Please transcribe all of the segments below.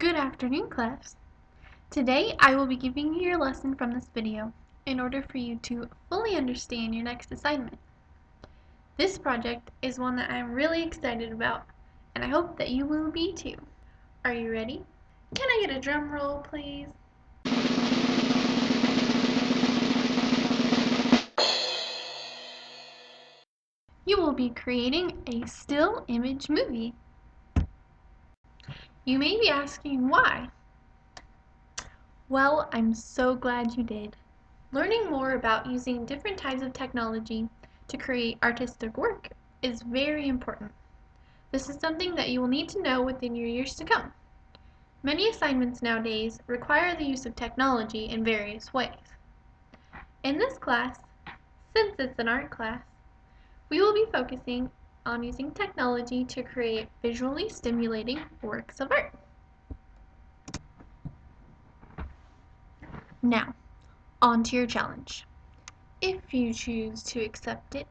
Good afternoon, class. Today I will be giving you your lesson from this video in order for you to fully understand your next assignment. This project is one that I'm really excited about, and I hope that you will be too. Are you ready? Can I get a drum roll, please? You will be creating a still image movie. You may be asking why. Well, I'm so glad you did. Learning more about using different types of technology to create artistic work is very important. This is something that you will need to know within your years to come. Many assignments nowadays require the use of technology in various ways. In this class, since it's an art class, we will be focusing on using technology to create visually stimulating works of art. Now, on to your challenge. If you choose to accept it,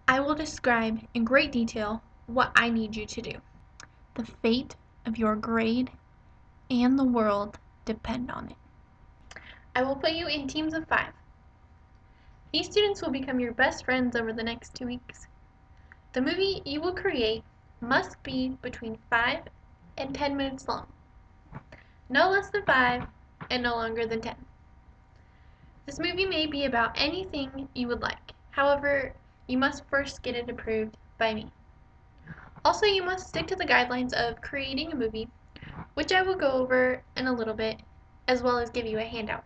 I will describe in great detail what I need you to do. The fate of your grade and the world depend on it. I will put you in teams of 5. These students will become your best friends over the next 2 weeks. The movie you will create must be between 5 and 10 minutes long. No less than 5 and no longer than 10. This movie may be about anything you would like. However, you must first get it approved by me. Also, you must stick to the guidelines of creating a movie, which I will go over in a little bit, as well as give you a handout.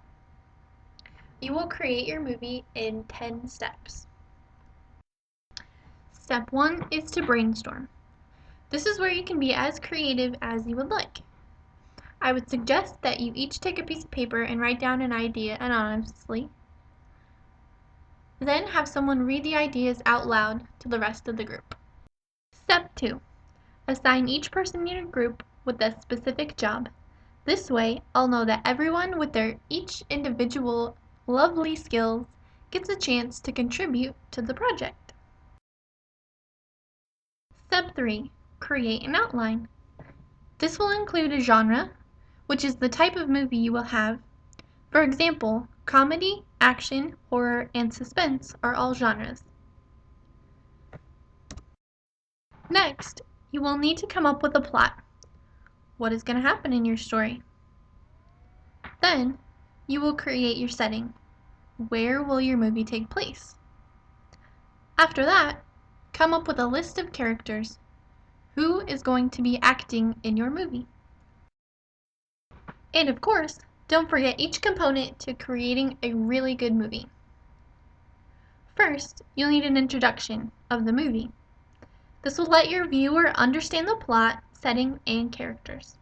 You will create your movie in 10 steps. Step 1 is to brainstorm. This is where you can be as creative as you would like. I would suggest that you each take a piece of paper and write down an idea anonymously. Then have someone read the ideas out loud to the rest of the group. Step 2. Assign each person in your group with a specific job. This way, I'll know that everyone with their each individual lovely skills gets a chance to contribute to the project. Step 3. Create an outline. This will include a genre, which is the type of movie you will have. For example, comedy, action, horror, and suspense are all genres. Next, you will need to come up with a plot. What is going to happen in your story? Then, you will create your setting. Where will your movie take place? After that, come up with a list of characters. Who is going to be acting in your movie? And of course, don't forget each component to creating a really good movie. First, you'll need an introduction of the movie. This will let your viewer understand the plot, setting, and characters.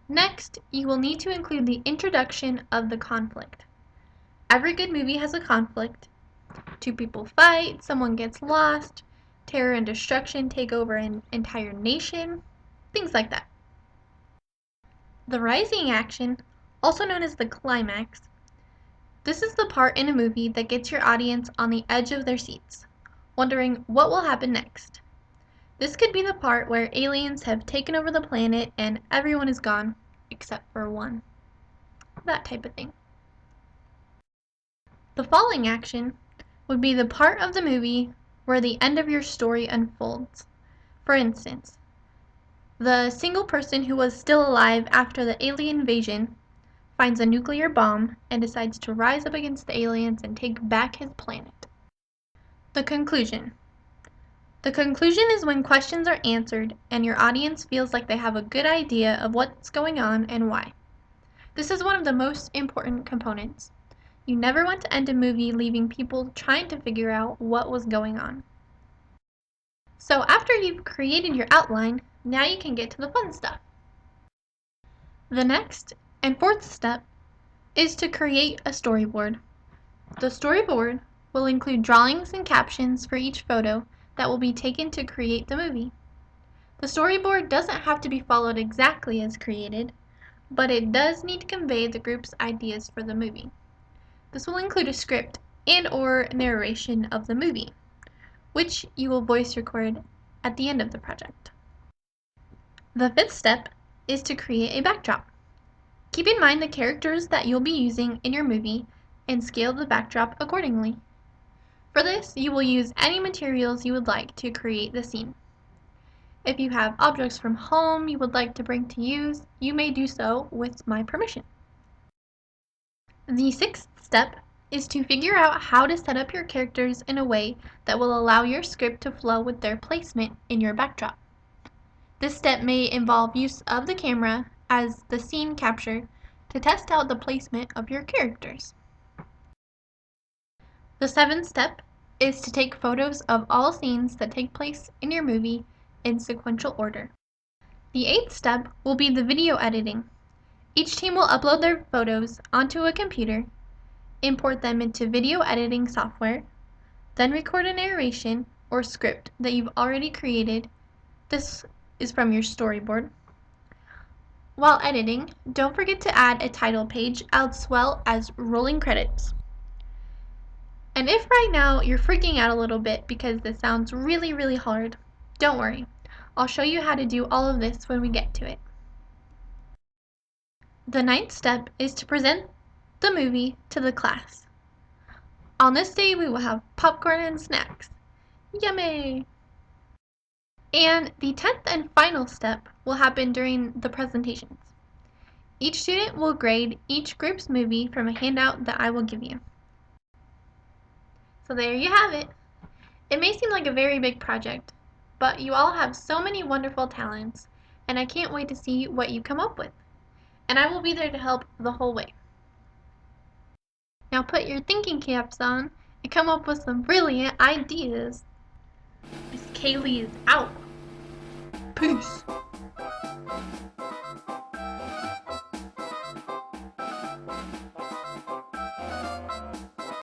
Next, you will need to include the introduction of the conflict. Every good movie has a conflict. 2 people fight, someone gets lost, terror and destruction take over an entire nation, things like that. The rising action, also known as the climax, this is the part in a movie that gets your audience on the edge of their seats, wondering what will happen next. This could be the part where aliens have taken over the planet and everyone is gone, except for one. That type of thing. The falling action would be the part of the movie where the end of your story unfolds. For instance, the single person who was still alive after the alien invasion finds a nuclear bomb and decides to rise up against the aliens and take back his planet. The conclusion. The conclusion is when questions are answered and your audience feels like they have a good idea of what's going on and why. This is one of the most important components. You never want to end a movie leaving people trying to figure out what was going on. So after you've created your outline, now you can get to the fun stuff. The next and 4th step is to create a storyboard. The storyboard will include drawings and captions for each photo that will be taken to create the movie. The storyboard doesn't have to be followed exactly as created, but it does need to convey the group's ideas for the movie. This will include a script and/or narration of the movie, which you will voice record at the end of the project. The 5th step is to create a backdrop. Keep in mind the characters that you'll be using in your movie and scale the backdrop accordingly. For this, you will use any materials you would like to create the scene. If you have objects from home you would like to bring to use, you may do so with my permission. The sixth step is to figure out how to set up your characters in a way that will allow your script to flow with their placement in your backdrop. This step may involve use of the camera as the scene capture to test out the placement of your characters. The seventh step is to take photos of all scenes that take place in your movie in sequential order. The eighth step will be the video editing. Each team will upload their photos onto a computer, import them into video editing software, then record a narration or script that you've already created. This is from your storyboard. While editing, don't forget to add a title page as well as rolling credits. And if right now you're freaking out a little bit because this sounds really hard, don't worry. I'll show you how to do all of this when we get to it. The ninth step is to present the movie to the class. On this day we will have popcorn and snacks. Yummy! And the 10th and final step will happen during the presentations. Each student will grade each group's movie from a handout that I will give you. So there you have it. It may seem like a very big project, but you all have so many wonderful talents, and I can't wait to see what you come up with. And I will be there to help the whole way. Now put your thinking caps on and come up with some brilliant ideas. Miss Kalee is out. Peace.